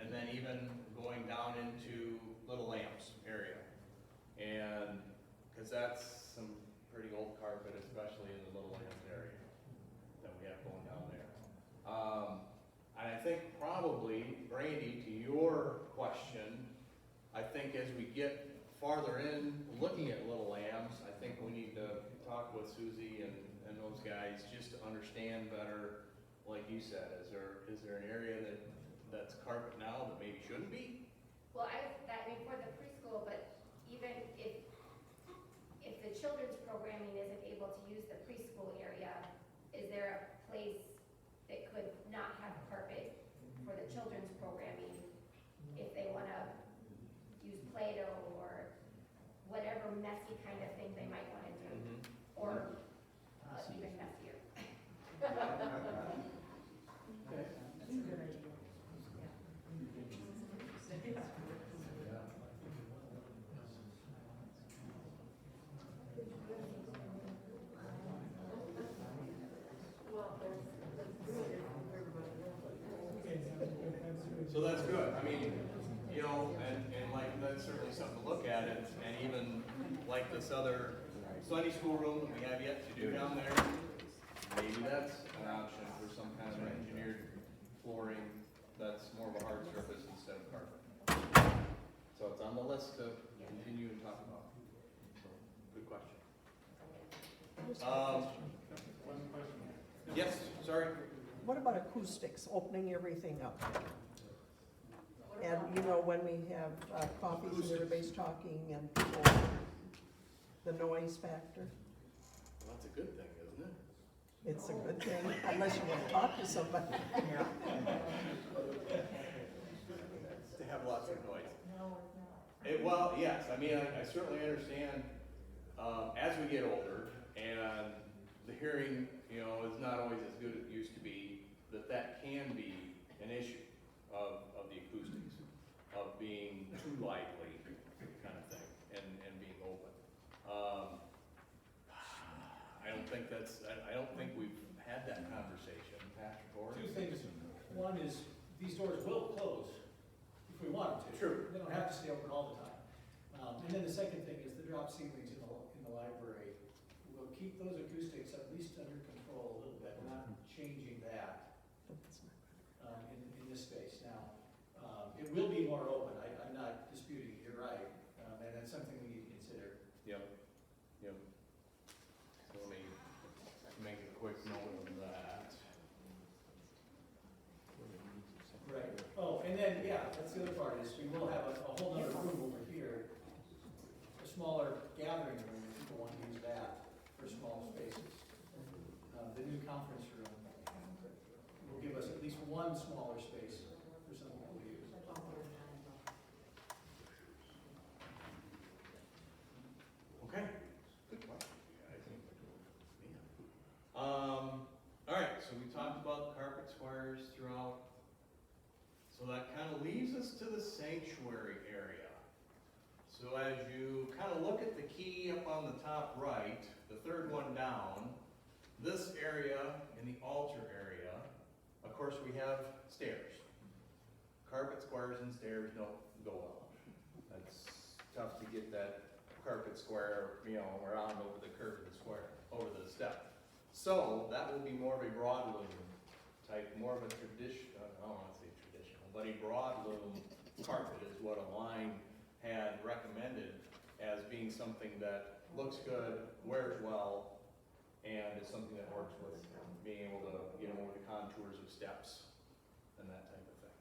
and then even going down into Little Lamps area. And, because that's some pretty old carpet, especially in the Little Lamps area that we have going down there. And I think probably, Brandy, to your question, I think as we get farther in, looking at Little Lambs, I think we need to talk with Susie and those guys just to understand better, like you said, is there an area that's carpet now that maybe shouldn't be? Well, I mean, for the preschool, but even if the children's programming isn't able to use the preschool area, is there a place that could not have carpet for the children's programming if they wanna use Play-Doh or whatever messy kind of thing they might wanna do, or even messier? That's a good idea. So that's good. I mean, you know, and like, that's certainly something to look at, and even like this other Sunday school room that we have yet to do down there, maybe that's an option for some kind of engineered flooring that's more of a hard surface instead of carpet. So it's on the list to continue and talk about. So, good question. Yes, sorry. What about acoustics, opening everything up? And, you know, when we have coffees and everybody's talking and people, the noise factor, Well, that's a good thing, isn't it? it's a good thing, unless you want to talk to somebody. To have lots of noise. No, it's not. Well, yes, I mean, I certainly understand, as we get older, and the hearing, you know, is not always as good as it used to be, that can be an issue of the acoustics, of being too lively kind of thing, and being open. I don't think we've had that conversation, Patrick, or? Two things. One is, these doors will close if we want them to. True. They don't have to stay open all the time. And then the second thing is the drop ceilings in the library. We'll keep those acoustics at least under control a little bit. We're not changing that in this space. Now, it will be more open. I'm not disputing it. You're right. And that's something we need to consider. Yep. So let me make a quick note of that. Right. Oh, and then, yeah, that's the other part, is we will have a whole other room over here, a smaller gathering room, if people want to use that for small spaces. The new conference room will give us at least one smaller space for some people to use. Okay, good question. All right, so we talked about carpet squares throughout. So that kind of leaves us to the sanctuary area. So as you kind of look at the key up on the top right, the third one down, this area in the altar area, of course we have stairs. Carpet squares and stairs don't go well. That's tough to get that carpet square, you know, around over the curve of the square, over the step. So that will be more of a broad loom type, more of a traditional, I don't want to say traditional, but a broad loom carpet is what Align had recommended as being something that looks good, wears well, and is something that works with being able to get over the contours of steps and that type of thing.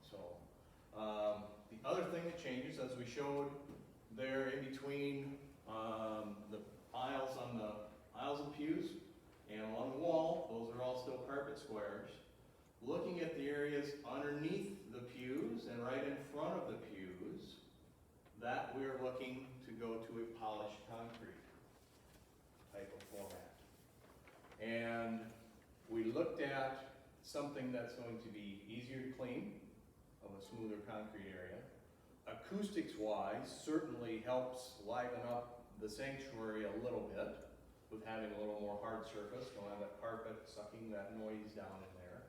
So, the other thing that changes, as we showed there in between the aisles on the aisles and pews and along the wall, those are all still carpet squares. Looking at the areas underneath the pews and right in front of the pews, that we're looking to go to a polished concrete type of format. And we looked at something that's going to be easier to clean, of a smoother concrete area. Acoustics wise, certainly helps liven up the sanctuary a little bit with having a little more hard surface. Don't have that carpet sucking that noise down in there.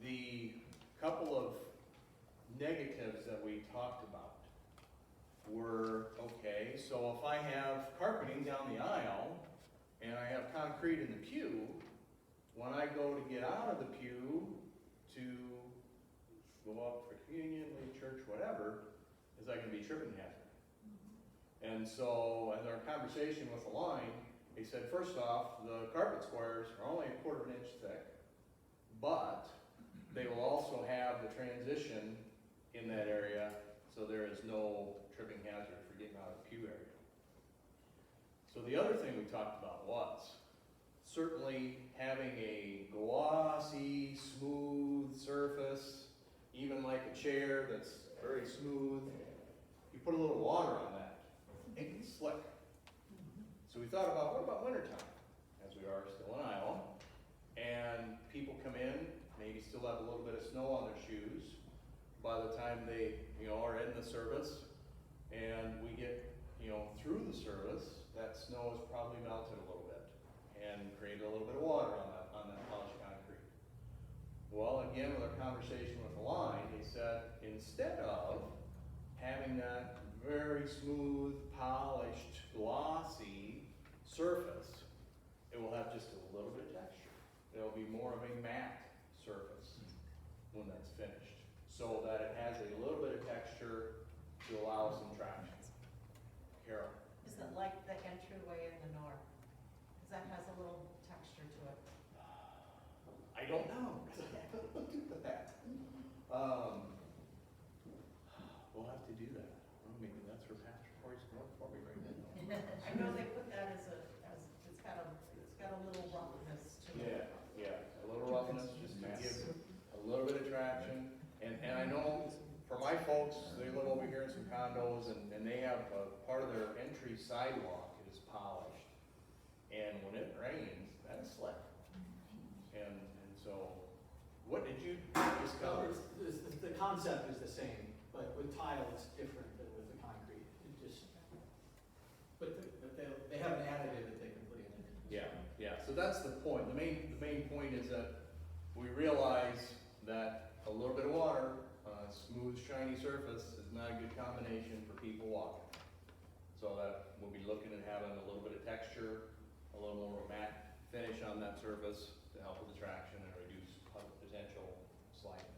The couple of negatives that we talked about were, okay, so if I have carpeting down the aisle and I have concrete in the pew, when I go to get out of the pew to go up for communion, lead church, whatever, is that gonna be tripping hazard? And so, as our conversation with the line, he said, first off, the carpet squares are only 1/4 inch thick, but they will also have the transition in that area, so there is no tripping hazard for getting out of the pew area. So the other thing we talked about was certainly having a glossy, smooth surface, even like a chair that's very smooth. You put a little water on that, it can slick. So we thought about, what about wintertime, as we are still in Iowa, and people come in, maybe still have a little bit of snow on their shoes. By the time they, are in the service, and we get, through the service, that snow has probably melted a little bit and created a little bit of water on that polished concrete. Well, again, with our conversation with the line, he said, instead of having that very smooth, polished, glossy surface, it will have just a little bit of texture. It'll be more of a matte surface when that's finished, so that it has a little bit of texture to allow some traction. Carol? Is it like the entryway in the north? Because that has a little texture to it. I don't know, because I haven't looked at that. We'll have to do that. Well, maybe that's where Pastor Corey's going for me right now. I know they put that as it's got a little roughness to it. Yeah, a little roughness, just to give a little bit of traction. And I know for my folks, they live over here in some condos, and they have a part of their entry sidewalk is polished. And when it rains, that is slick. And so, what did you discover? The concept is the same, but with tile, it's different than with the concrete. But they have an additive that they can put in. Yeah, so that's the point. The main point is that we realize that a little bit of water on a smooth, shiny surface is not a good combination for people walking. So that we'll be looking at having a little bit of texture, a little more of a matte finish on that surface to help with the traction and reduce potential sliding.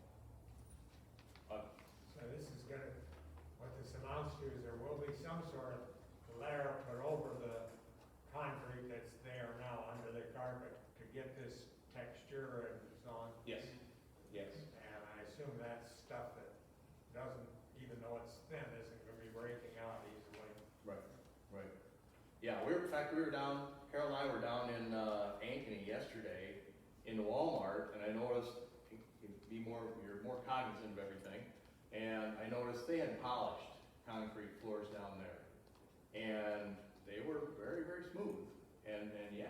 So this is gonna, what this amounts to is there will be some sort of layer put over the concrete that's there now under the carpet to get this texture and so on. Yes. And I assume that's stuff that doesn't, even though it's thin, isn't gonna be breaking out easily. Right. Yeah, in fact, we were down, Carol and I were down in Ankeny yesterday in the Walmart, and I noticed, you're more cognizant of everything, and I noticed they had polished concrete floors down there. And they were very, very smooth. And yeah,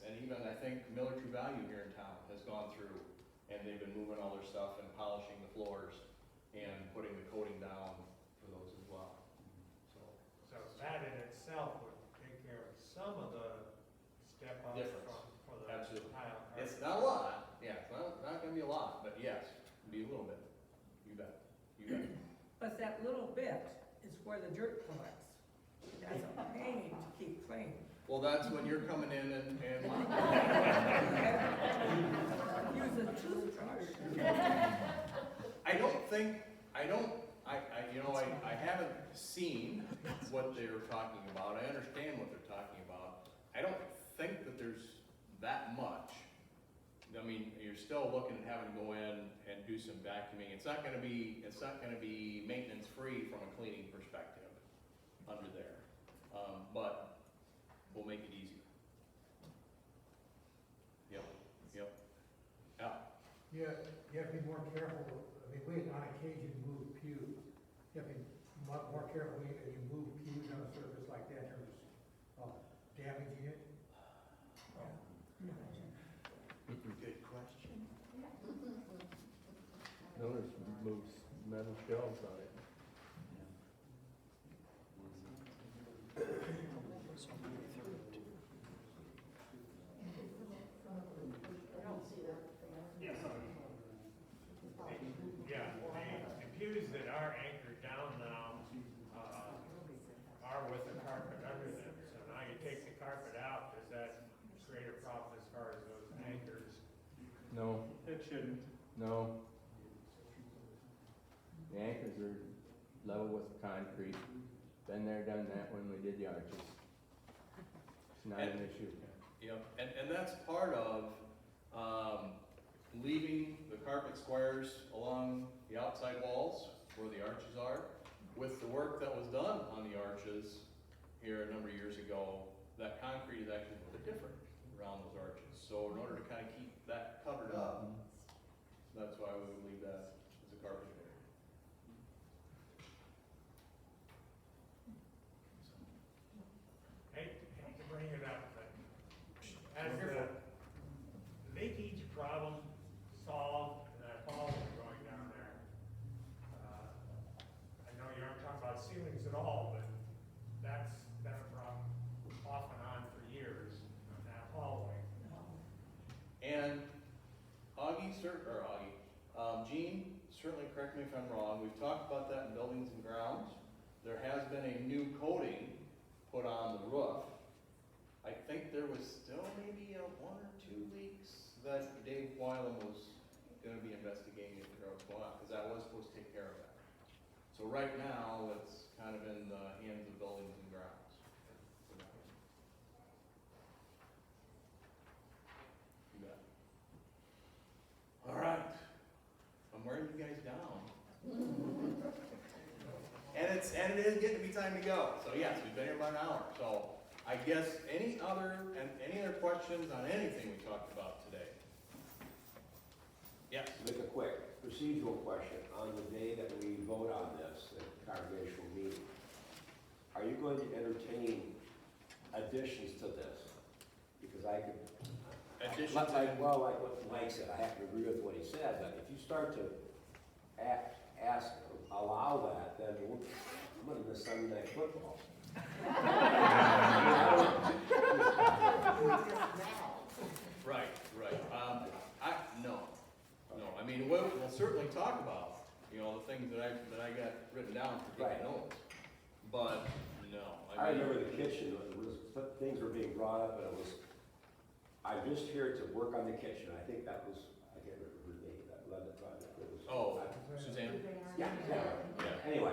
and even I think Miller True Value here in town has gone through, and they've been moving all their stuff and polishing the floors and putting the coating down for those as well. So that in itself would take care of some of the step up Difference. for the Absolutely. tile. It's not a lot, yeah, it's not gonna be a lot, but yes, it'll be a little bit. You bet. But that little bit is where the dirt collects. That's a pain to keep clean. Well, that's when you're coming in and Use a toothbrush. I haven't seen what they were talking about. I understand what they're talking about. I don't think that there's that much. I mean, you're still looking at having to go in and do some vacuuming. It's not gonna be maintenance free from a cleaning perspective under there. But we'll make it easier. Yep. Yeah, you have to be more careful. I mean, we on occasion move pews. You have to be more careful when you move pews on a surface like that in terms of damaging it. Good question. Notice moves metal shelves on it. Yeah, the pews that are anchored down now, are with the carpet under them. So now you take the carpet out, does that create a problem as far as those anchors No, It shouldn't. no. The anchors are level with concrete. Been there, done that when we did the arches. It's not an issue. Yep, and that's part of, leaving the carpet squares along the outside walls where the arches are. With the work that was done on the arches here a number of years ago, that concrete is actually a little bit different around those arches. So in order to kind of keep that covered up, that's why we would leave that as a carpet area. Hate to bring it up, but as the leakage problem solved, and that fall going down there, I know you aren't talking about ceilings at all, but that's been a problem off and on for years on that hallway. And Gene, certainly correct me if I'm wrong, we've talked about that in buildings and grounds. There has been a new coating put on the roof. I think there was still maybe one or two leaks that Dave Wylam was gonna be investigating to figure out what's going on, because that was supposed to take care of that. So right now, it's kind of in the hands of buildings and grounds. You bet. All right, I'm wearing you guys down. And it is getting to be time to go. So yes, we've been here about an hour. So I guess any other questions on anything we talked about today? Yes. Make a quick procedural question. On the day that we vote on this at the congregational meeting, are you going to entertain additions to this? Because I could, Additions like what Mike said, I have to agree with what he said, but if you start to allow that, then I'm gonna miss Sunday night football. Right. No. I mean, we'll certainly talk about, the things that I got written down for taking notes. But no. I remember the kitchen, things were being brought up, and it was, I'm just here to work on the kitchen. I think that was, I can't remember her name, that led the project. It was. Suzanne? Yeah. Anyway.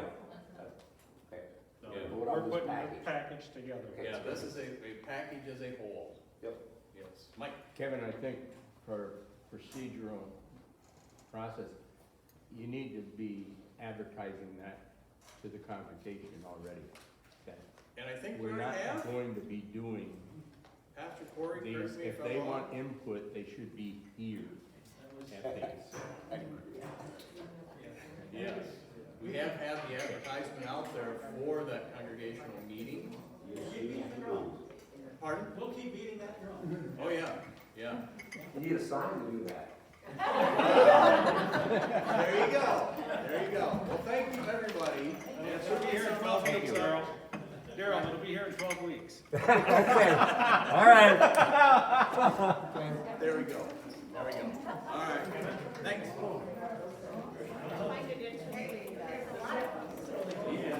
Okay. No, Yeah, we're putting a package together. Yeah, this is a package as a whole. Yep. Yes. Mike? Kevin, I think for procedural process, you need to be advertising that to the congregation already. That And I think we we're not already have. going to be doing Pastor Corey, these, correct me if if I'm they wrong. want input, they should be here at these. Yes. We have had the advertisement out there for that congregational meeting. Pardon? We'll keep beating that drum. Oh, yeah. You need a sign to do that. There you go. Well, thank you, everybody. It'll be here in 12 weeks, Daryl. Daryl, it'll be here in 12 weeks. Okay, all right. There we go. All right. Thanks. Yeah.